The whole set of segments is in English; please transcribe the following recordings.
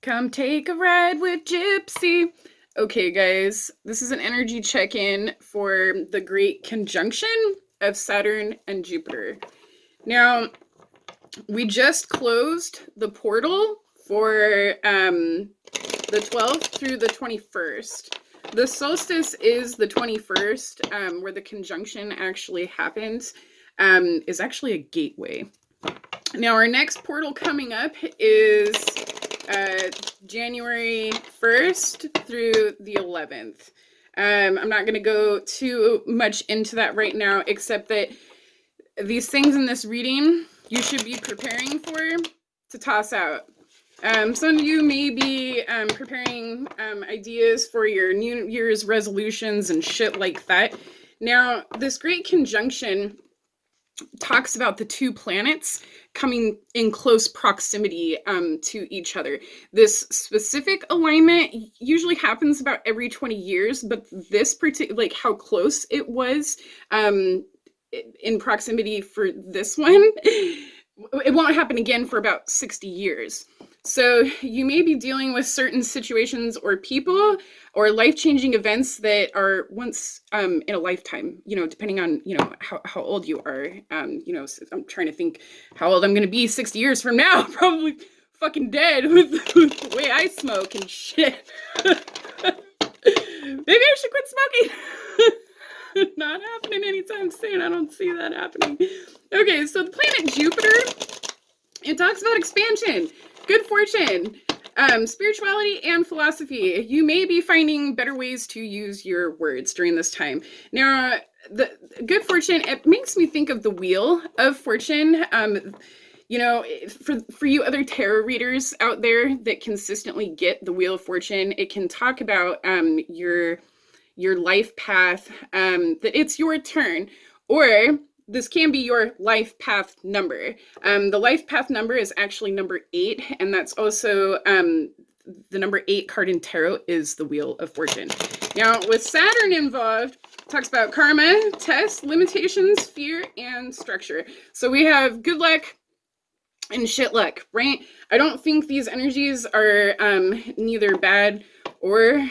Come take a ride with Gypsy. Okay, guys, this is an energy check-in for the Great Conjunction of Saturn and Jupiter. Now, we just closed the portal for the 12th through the 21st. The solstice is the 21st, where the conjunction actually happens, is actually a gateway. Now, our next portal coming up is January 1st through the 11th. I'm not going to go too much into that right now, except that these things in this reading you should be preparing for to toss out. Some of you may be preparing ideas for your New Year's resolutions and shit like that. Now, this great conjunction talks about the two planets coming in close proximity to each other. This specific alignment usually happens about every 20 years, but this particular, like how close it was in proximity for this one, it won't happen again for about 60 years. So you may be dealing with certain situations or people or life-changing events that are once in a lifetime, depending on, how old you are. I'm trying to think how old I'm going to be 60 years from now. Probably fucking dead with the way I smoke and shit. Maybe I should quit smoking. Not happening anytime soon. I don't see that happening. Okay, so the planet Jupiter, it talks about expansion, good fortune, spirituality, and philosophy. You may be finding better ways to use your words during this time. Now, the good fortune, it makes me think of the Wheel of Fortune. For you other tarot readers out there that consistently get the Wheel of Fortune, it can talk about your life path, that it's your turn, or this can be your life path number. The life path number is actually number 8, and that's also the number 8 card in tarot is the Wheel of Fortune. Now, with Saturn involved, it talks about karma, tests, limitations, fear, and structure. So we have good luck and shit luck, right? I don't think these energies are neither bad or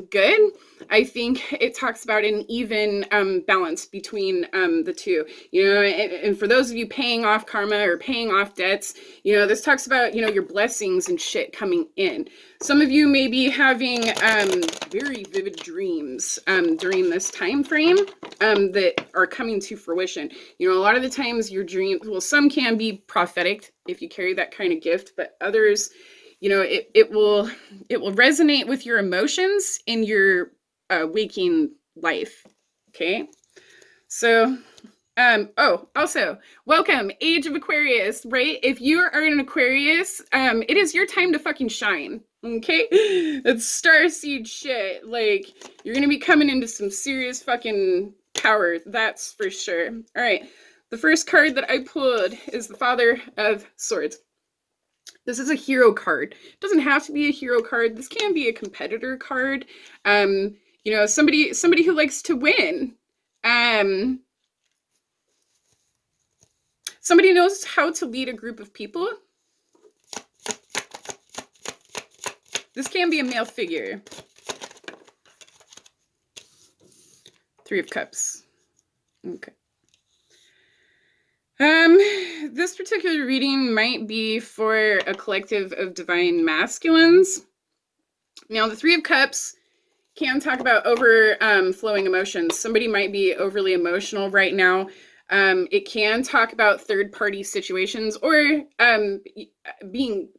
good. I think it talks about an even balance between the two, and for those of you paying off karma or paying off debts, this talks about, your blessings and shit coming in. Some of you may be having very vivid dreams during this time frame that are coming to fruition. A lot of the times your dreams, well, some can be prophetic if you carry that kind of gift, but others, it will resonate with your emotions in your waking life. Okay, so also welcome, Age of Aquarius, right? If you are an Aquarius, it is your time to fucking shine. Okay, it's starseed shit. Like, you're gonna be coming into some serious fucking power, that's for sure. All right, the first card that I pulled is the Father of Swords. This is a hero card. It doesn't have to be a hero card. This can be a competitor card. Somebody who likes to win. Somebody knows how to lead a group of people. This can be a male figure. 3 of Cups. Okay. This particular reading might be for a collective of divine masculines. Now, the 3 of Cups can talk about overflowing emotions. Somebody might be overly emotional right now. It can talk about third-party situations or being,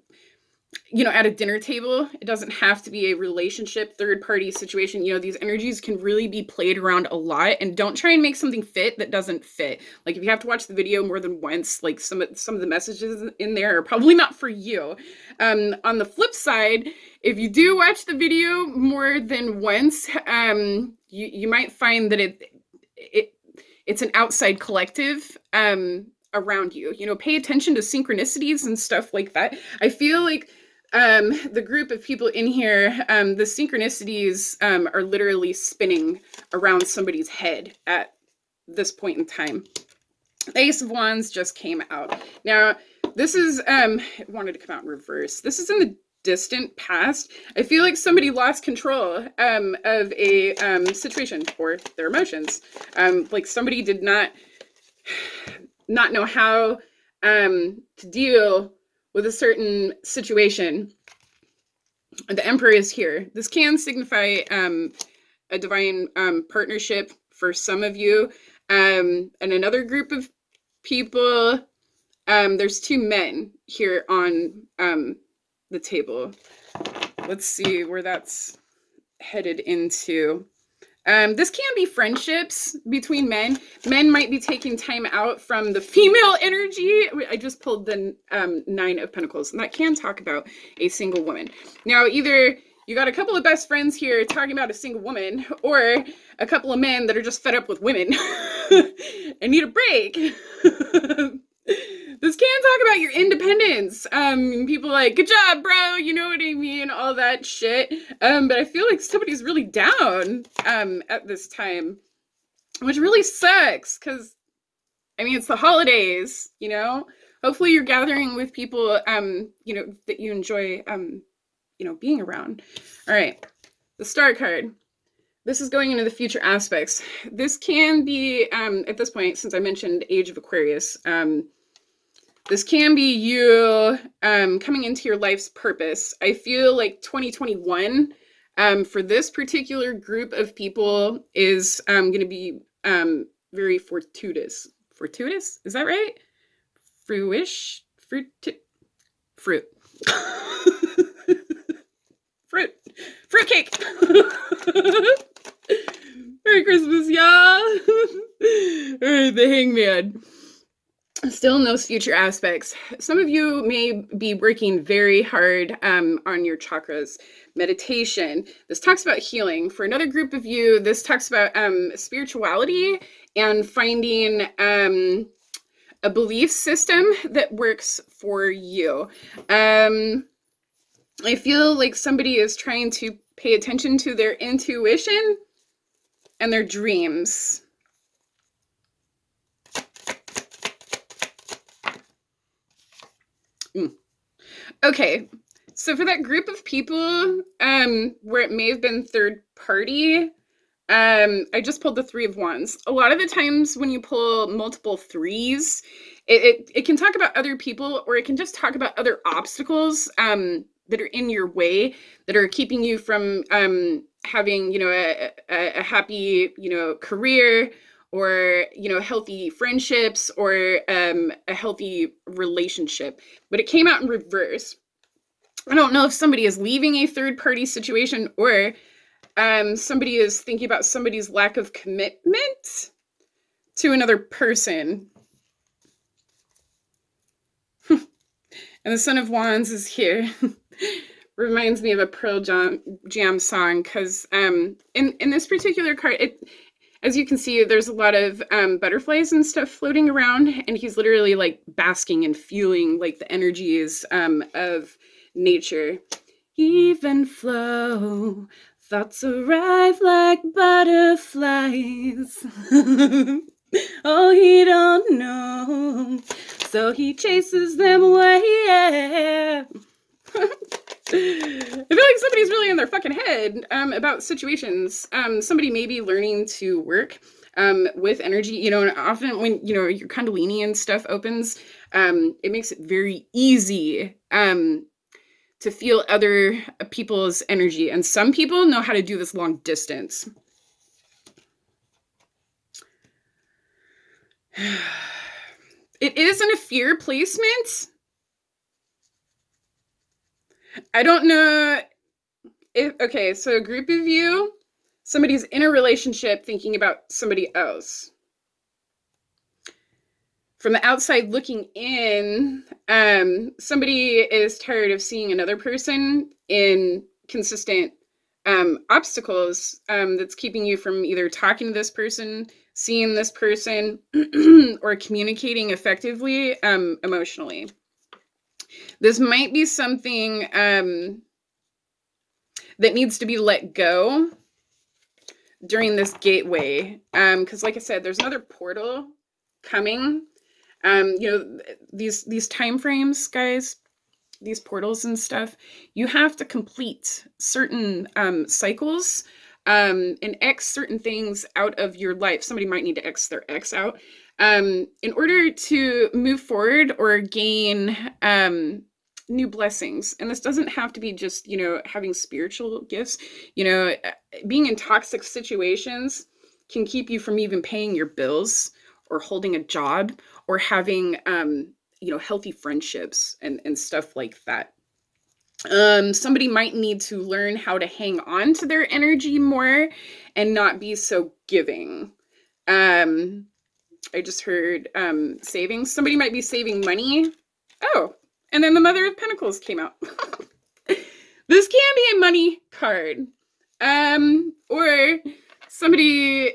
at a dinner table. It doesn't have to be a relationship, third-party situation. These energies can really be played around a lot, and don't try and make something fit that doesn't fit. Like, if you have to watch the video more than once, like some of the messages in there are probably not for you. On the flip side, if you do watch the video more than once, you might find that it's an outside collective around you. Pay attention to synchronicities and stuff like that. I feel like the group of people in here, the synchronicities are literally spinning around somebody's head at this point in time. The Ace of Wands just came out. Now, this is, it wanted to come out in reverse. This is in the distant past. I feel like somebody lost control of a situation or their emotions. Like somebody did not know how to deal with a certain situation. The Emperor is here. This can signify a divine partnership for some of you. And another group of people, there's two men here on the table. Let's see where that's headed into. This can be friendships between men. Men might be taking time out from the female energy. I just pulled the 9 of Pentacles, and that can talk about a single woman. Now, either you got a couple of best friends here talking about a single woman, or a couple of men that are just fed up with women and need a break. This can talk about your independence. People like, good job, bro, you know what I mean, all that shit. But I feel like somebody's really down at this time, which really sucks, because, I mean, it's the holidays, you know? Hopefully you're gathering with people, you know, that you enjoy, you know, being around. All right, the Star card. This is going into the future aspects. This can be, at this point, since I mentioned Age of Aquarius, this can be you coming into your life's purpose. I feel like 2021 for this particular group of people is going to be very fortuitous. Fortuitous? Is that right? Fruish? Fruit? Fruit. Fruit. Fruitcake. Merry Christmas, y'all. All right, the Hangman. Still in those future aspects, some of you may be working very hard on your chakras. Meditation. This talks about healing. For another group of you, this talks about spirituality and finding a belief system that works for you. I feel like somebody is trying to pay attention to their intuition and their dreams. Okay, so for that group of people where it may have been third party, I just pulled the 3 of Wands. A lot of the times when you pull multiple 3s, it can talk about other people, or it can just talk about other obstacles that are in your way, that are keeping you from having, you know, a happy, you know, career, or, you know, healthy friendships, or a healthy relationship. But it came out in reverse. I don't know if somebody is leaving a third-party situation, or somebody is thinking about somebody's lack of commitment to another person. And the Son of Wands is here. Reminds me of a Pearl Jam song, because in this particular card, as you can see, there's a lot of butterflies and stuff floating around, and he's literally like basking and feeling like the energies of nature. Even flow, thoughts arrive like butterflies. Oh, he don't know, so he chases them away. Yeah. I feel like somebody's really in their fucking head about situations. Somebody may be learning to work with energy, you know, and often when, you know, your Kundalini and stuff opens, it makes it very easy to feel other people's energy. And some people know how to do this long distance. It is in a fear placement. I don't know if, okay, so a group of you, somebody's in a relationship thinking about somebody else. From the outside looking in, somebody is tired of seeing another person in consistent obstacles that's keeping you from either talking to this person, seeing this person, or communicating effectively emotionally. This might be something that needs to be let go during this gateway. Because like I said, there's another portal coming. You know, these time frames, guys, these portals and stuff, you have to complete certain cycles and X certain things out of your life. Somebody might need to X their X out in order to move forward or gain new blessings. And this doesn't have to be just, you know, having spiritual gifts. You know, being in toxic situations can keep you from even paying your bills or holding a job or having, you know, healthy friendships and stuff like that. Somebody might need to learn how to hang on to their energy more and not be so giving. I just heard savings. Somebody might be saving money. Oh, and then the Mother of Pentacles came out. This can be a money card. Or somebody...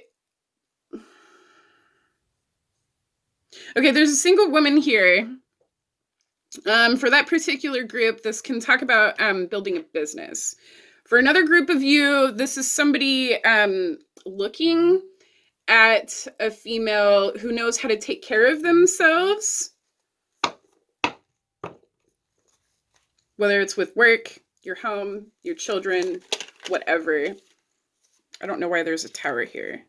Okay, there's a single woman here. For that particular group, this can talk about building a business. For another group of you, this is somebody looking at a female who knows how to take care of themselves. Whether it's with work, your home, your children, whatever. I don't know why there's a tower here.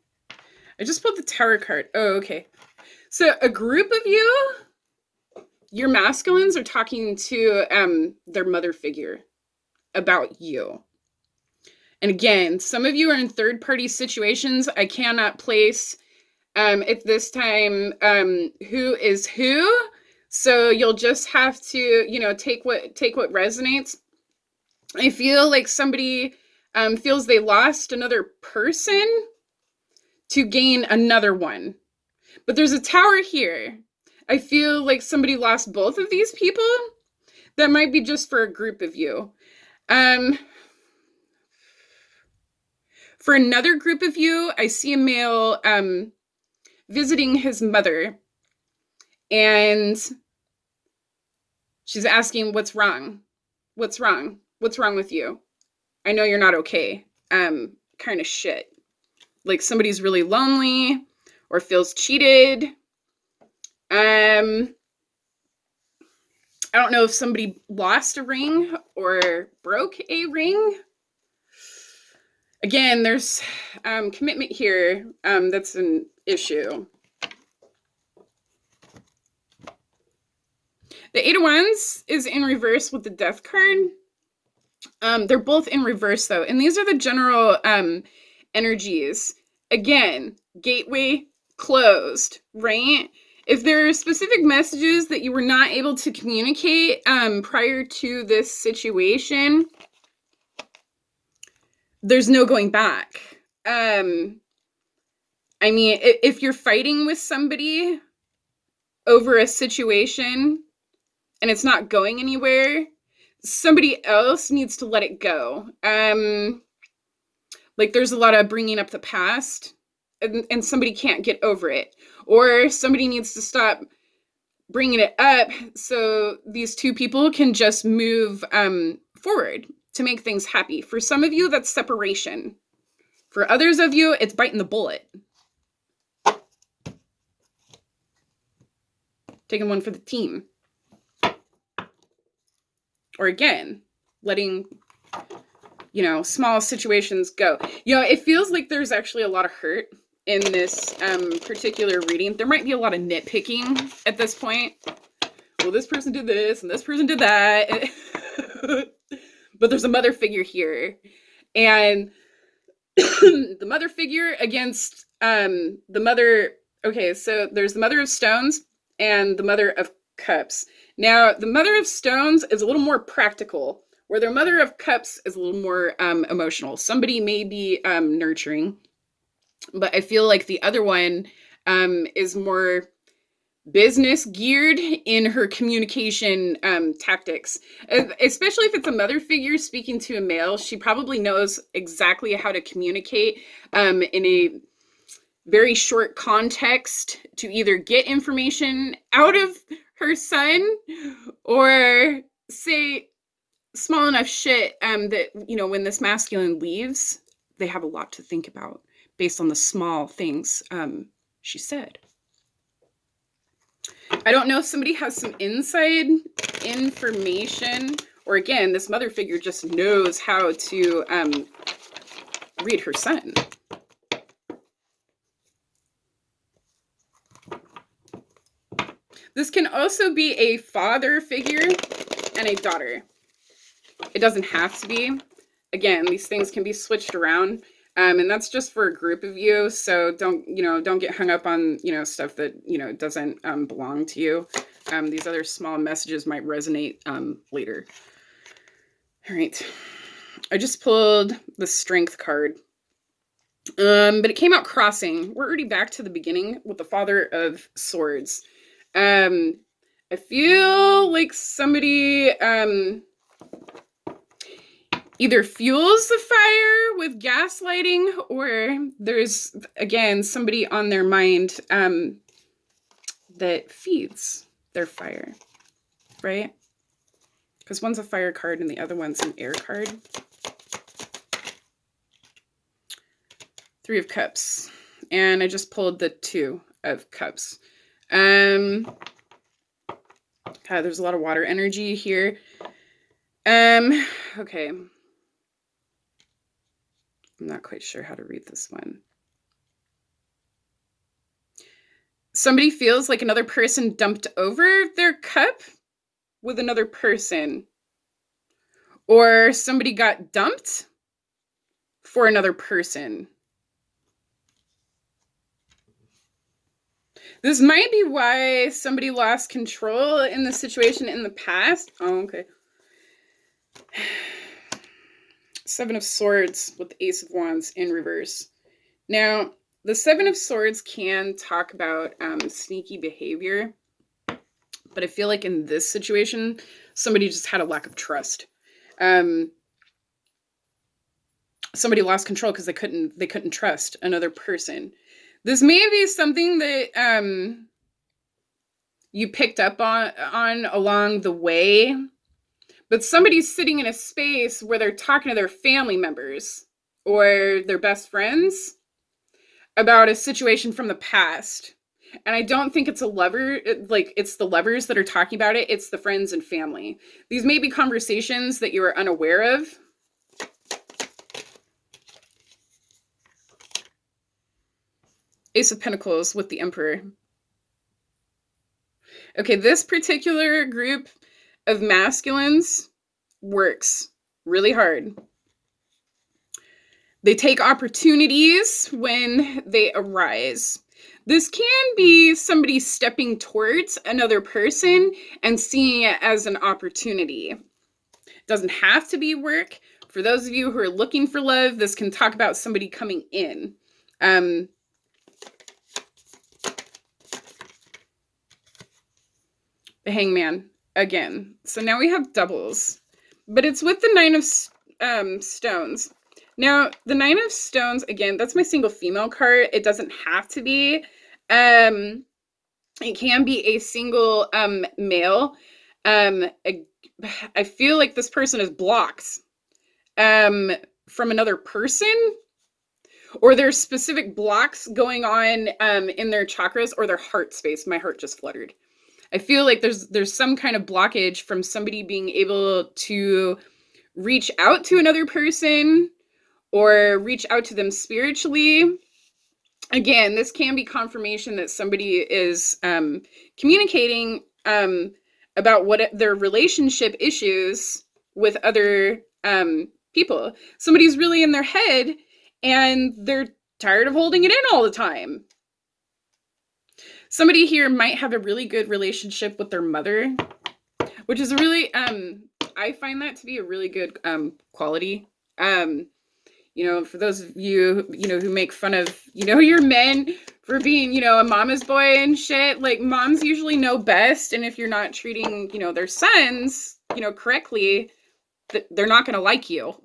I just pulled the tower card. Oh, okay. So a group of you, your masculines are talking to their mother figure about you. And again, some of you are in third-party situations. I cannot place at this time who is who. So you'll just have to, you know, take what resonates. I feel like somebody feels they lost another person to gain another one. But there's a tower here. I feel like somebody lost both of these people. That might be just for a group of you. For another group of you, I see a male visiting his mother. And she's asking, what's wrong? What's wrong? What's wrong with you? I know you're not okay. Kind of shit. Like somebody's really lonely or feels cheated. I don't know if somebody lost a ring or broke a ring. Again, there's commitment here. That's an issue. The Eight of Wands is in reverse with the Death card. They're both in reverse though. And these are the general energies. Again, gateway closed, right? If there are specific messages that you were not able to communicate prior to this situation, there's no going back. I mean, if you're fighting with somebody over a situation and it's not going anywhere, somebody else needs to let it go. Like there's a lot of bringing up the past and somebody can't get over it. Or somebody needs to stop bringing it up so these two people can just move forward to make things happy. For some of you, that's separation. For others of you, it's biting the bullet. Taking one for the team. Or again, letting, you know, small situations go. You know, it feels like there's actually a lot of hurt in this particular reading. There might be a lot of nitpicking at this point. Well, this person did this and this person did that. But there's a mother figure here. And the mother figure against the mother. Okay, so there's the Mother of Stones and the Mother of Cups. Now, the Mother of Stones is a little more practical, where the Mother of Cups is a little more emotional. Somebody may be nurturing, but I feel like the other one is more business geared in her communication tactics. Especially if it's a mother figure speaking to a male, she probably knows exactly how to communicate in a very short context to either get information out of her son or say small enough shit that, you know, when this masculine leaves, they have a lot to think about based on the small things she said. I don't know if somebody has some inside information, or again, this mother figure just knows how to read her son. This can also be a father figure and a daughter. It doesn't have to be. Again, these things can be switched around. And that's just for a group of you. So don't get hung up on, stuff that, doesn't belong to you. These other small messages might resonate later. All right. I just pulled the Strength card. But it came out crossing. We're already back to the beginning with the Father of Swords. I feel like somebody either fuels the fire with gaslighting, or there's, again, somebody on their mind that feeds their fire, right? Because one's a fire card and the other one's an air card. Three of Cups. And I just pulled the Two of Cups. God, there's a lot of water energy here. Okay. I'm not quite sure how to read this one. Somebody feels like another person dumped over their cup with another person. Or somebody got dumped for another person. This might be why somebody lost control in the situation in the past. Oh, okay. Seven of Swords with the Ace of Wands in reverse. Now, the Seven of Swords can talk about sneaky behavior. But I feel like in this situation, somebody just had a lack of trust. Somebody lost control because they couldn't trust another person. This may be something that you picked up on along the way, but somebody's sitting in a space where they're talking to their family members or their best friends about a situation from the past. And I don't think it's a lover, like it's the lovers that are talking about it. It's the friends and family. These may be conversations that you are unaware of. Ace of Pentacles with the Emperor. Okay, this particular group of masculines works really hard. They take opportunities when they arise. This can be somebody stepping towards another person and seeing it as an opportunity. It doesn't have to be work. For those of you who are looking for love, this can talk about somebody coming in. The Hangman again. So now we have doubles, but it's with the Nine of Stones. Now, the Nine of Stones, again, that's my single female card. It doesn't have to be. It can be a single male. I feel like this person is blocked from another person, or there's specific blocks going on in their chakras or their heart space. My heart just fluttered. I feel like there's some kind of blockage from somebody being able to reach out to another person or reach out to them spiritually. Again, this can be confirmation that somebody is communicating about what their relationship issues with other people. Somebody's really in their head and they're tired of holding it in all the time. Somebody here might have a really good relationship with their mother, which is a really, I find that to be a really good quality. For those of you, who make fun of, your men for being, a mama's boy and shit, like moms usually know best. And if you're not treating, their sons, correctly, they're not going to like you.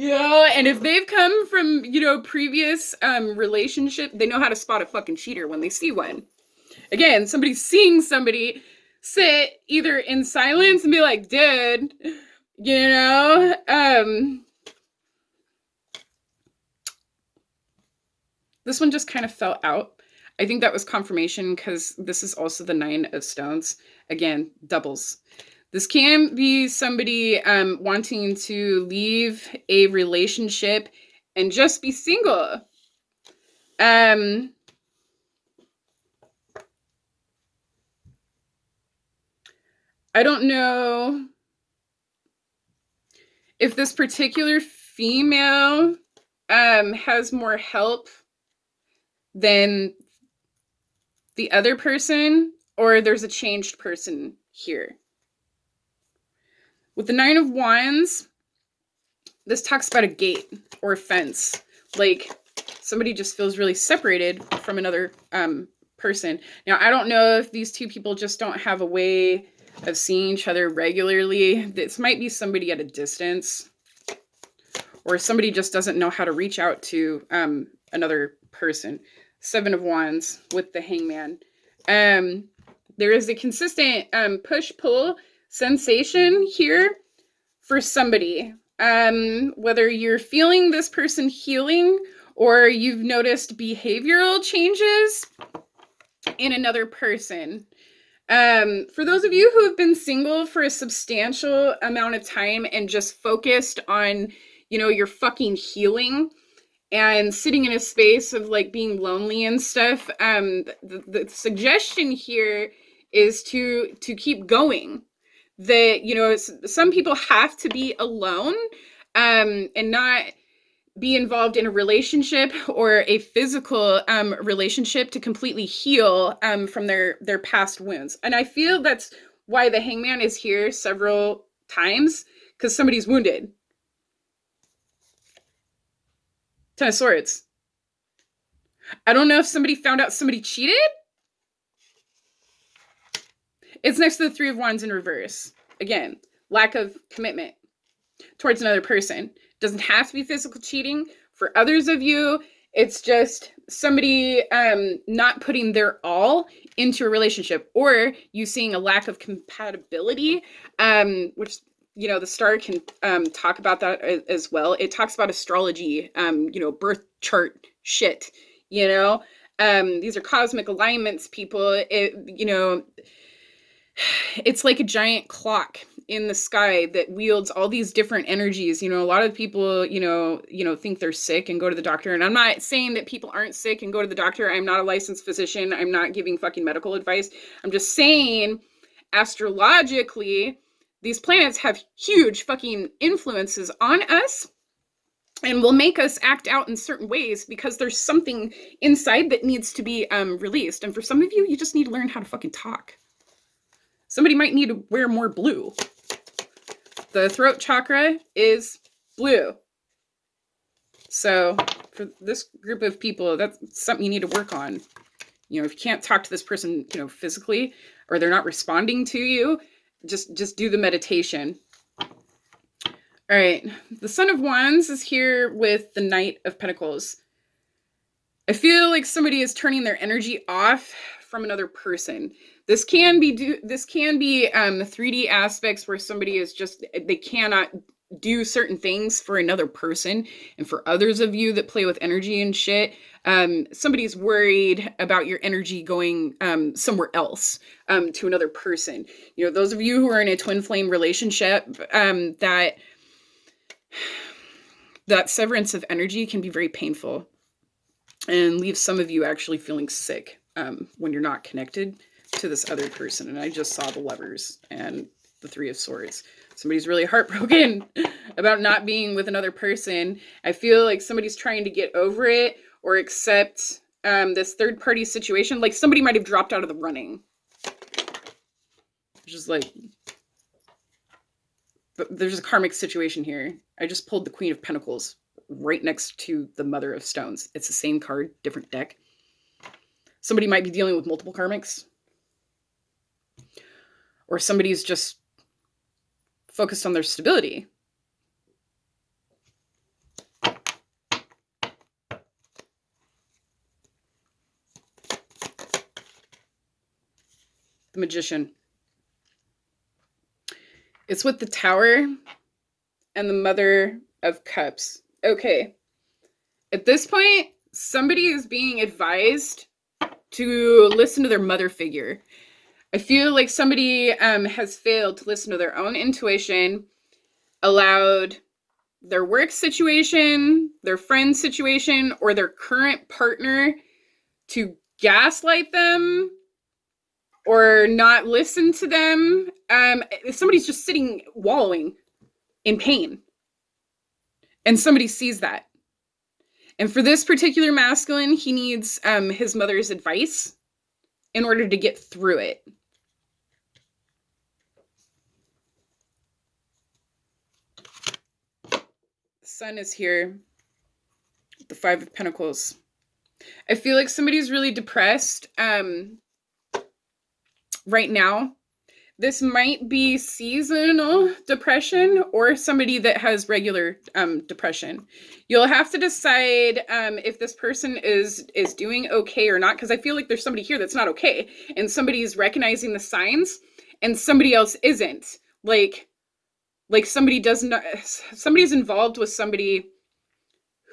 And if they've come from, previous relationship, they know how to spot a fucking cheater when they see one. Again, somebody's seeing somebody sit either in silence and be like, dude, this one just kind of fell out. I think that was confirmation because this is also the 9 of Stones. Again, doubles. This can be somebody wanting to leave a relationship and just be single. I don't know if this particular female has more help than the other person, or there's a changed person here. With the 9 of Wands, this talks about a gate or a fence. Like somebody just feels really separated from another person. Now, I don't know if these two people just don't have a way of seeing each other regularly. This might be somebody at a distance, or somebody just doesn't know how to reach out to another person. 7 of Wands with the Hangman. There is a consistent push-pull sensation here for somebody. Whether you're feeling this person healing or you've noticed behavioral changes in another person. For those of you who have been single for a substantial amount of time and just focused on, your fucking healing and sitting in a space of like being lonely and stuff, the suggestion here is to keep going. That, some people have to be alone and not be involved in a relationship or a physical relationship to completely heal from their past wounds. And I feel that's why the Hangman is here several times, because somebody's wounded. 10 of Swords. I don't know if somebody found out somebody cheated. It's next to the 3 of Wands in reverse. Again, lack of commitment towards another person. Doesn't have to be physical cheating. For others of you, it's just somebody not putting their all into a relationship, or you seeing a lack of compatibility, which, the star can talk about that as well. It talks about astrology, birth chart shit, these are cosmic alignments, people. It's like a giant clock in the sky that wields all these different energies. A lot of people, think they're sick and go to the doctor. And I'm not saying that people aren't sick and go to the doctor. I'm not a licensed physician. I'm not giving fucking medical advice. I'm just saying, astrologically, these planets have huge fucking influences on us and will make us act out in certain ways because there's something inside that needs to be released. And for some of you, you just need to learn how to fucking talk. Somebody might need to wear more blue. The throat chakra is blue. So for this group of people, that's something you need to work on. If you can't talk to this person, physically, or they're not responding to you, just do the meditation. All right. The Son of Wands is here with the Knight of Pentacles. I feel like somebody is turning their energy off from another person. This can be 3D aspects where somebody is just, they cannot do certain things for another person. And for others of you that play with energy and shit, somebody's worried about your energy going somewhere else, to another person. Those of you who are in a twin flame relationship, that severance of energy can be very painful and leave some of you actually feeling sick when you're not connected to this other person. And I just saw the Lovers and the 3 of Swords. Somebody's really heartbroken about not being with another person. I feel like somebody's trying to get over it or accept this third party situation. Like somebody might have dropped out of the running. Just like, but there's a karmic situation here. I just pulled the Queen of Pentacles right next to the Mother of Stones. It's the same card, different deck. Somebody might be dealing with multiple karmics. Or somebody's just focused on their stability. The Magician. It's with the Tower and the Mother of Cups. Okay. At this point, somebody is being advised to listen to their mother figure. I feel like somebody has failed to listen to their own intuition, allowed their work situation, their friend situation, or their current partner to gaslight them or not listen to them. Somebody's just sitting wallowing in pain, and somebody sees that. And for this particular masculine, he needs his mother's advice in order to get through it. The Sun is here. The Five of Pentacles. I feel like somebody's really depressed right now. This might be seasonal depression or somebody that has regular depression. You'll have to decide if this person is doing okay or not, because I feel like there's somebody here that's not okay, and somebody's recognizing the signs and somebody else isn't. Like somebody does not, somebody's involved with somebody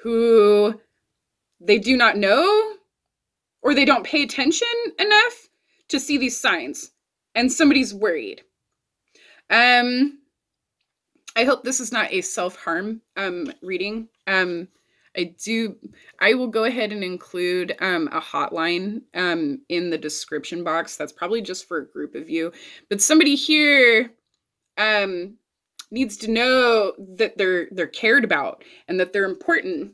who they do not know, or they don't pay attention enough to see these signs, and somebody's worried. I hope this is not a self-harm reading. I will go ahead and include a hotline in the description box. That's probably just for a group of you, but somebody here needs to know that they're cared about and that they're important.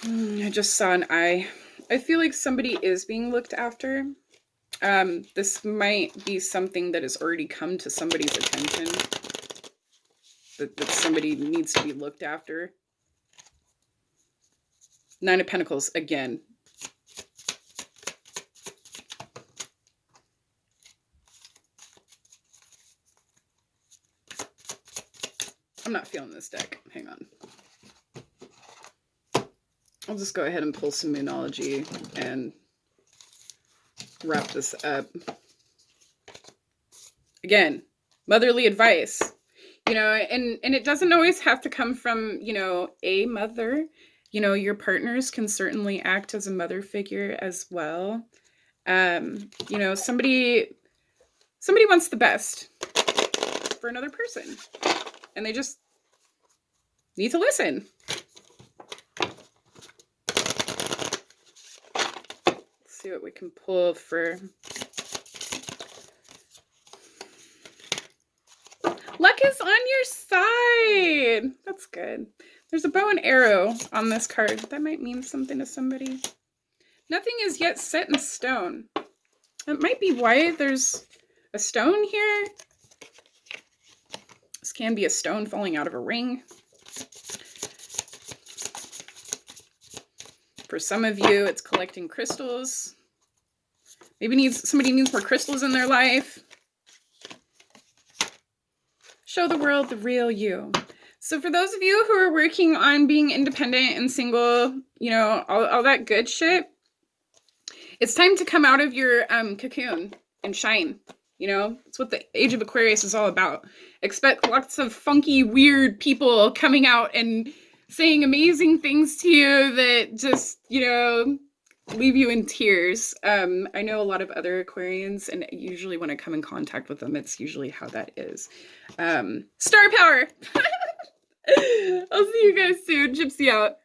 I just saw an eye. I feel like somebody is being looked after. This might be something that has already come to somebody's attention. That somebody needs to be looked after. Nine of Pentacles again. I'm not feeling this deck. Hang on. I'll just go ahead and pull some Moonology and wrap this up. Again, motherly advice. You know, and it doesn't always have to come from, you know, a mother. You know, your partners can certainly act as a mother figure as well. You know, somebody wants the best for another person, and they just need to listen. Let's see what we can pull for... Luck is on your side. That's good. There's a bow and arrow on this card. That might mean something to somebody. Nothing is yet set in stone. That might be why there's a stone here. This can be a stone falling out of a ring. For some of you, it's collecting crystals. Maybe somebody needs more crystals in their life. Show the world the real you. So for those of you who are working on being independent and single, you know, all that good shit, it's time to come out of your cocoon and shine. You know, it's what the Age of Aquarius is all about. Expect lots of funky, weird people coming out and saying amazing things to you that just, you know, leave you in tears. I know a lot of other Aquarians, and usually when I come in contact with them, it's usually how that is. Star power! I'll see you guys soon. Gypsy out.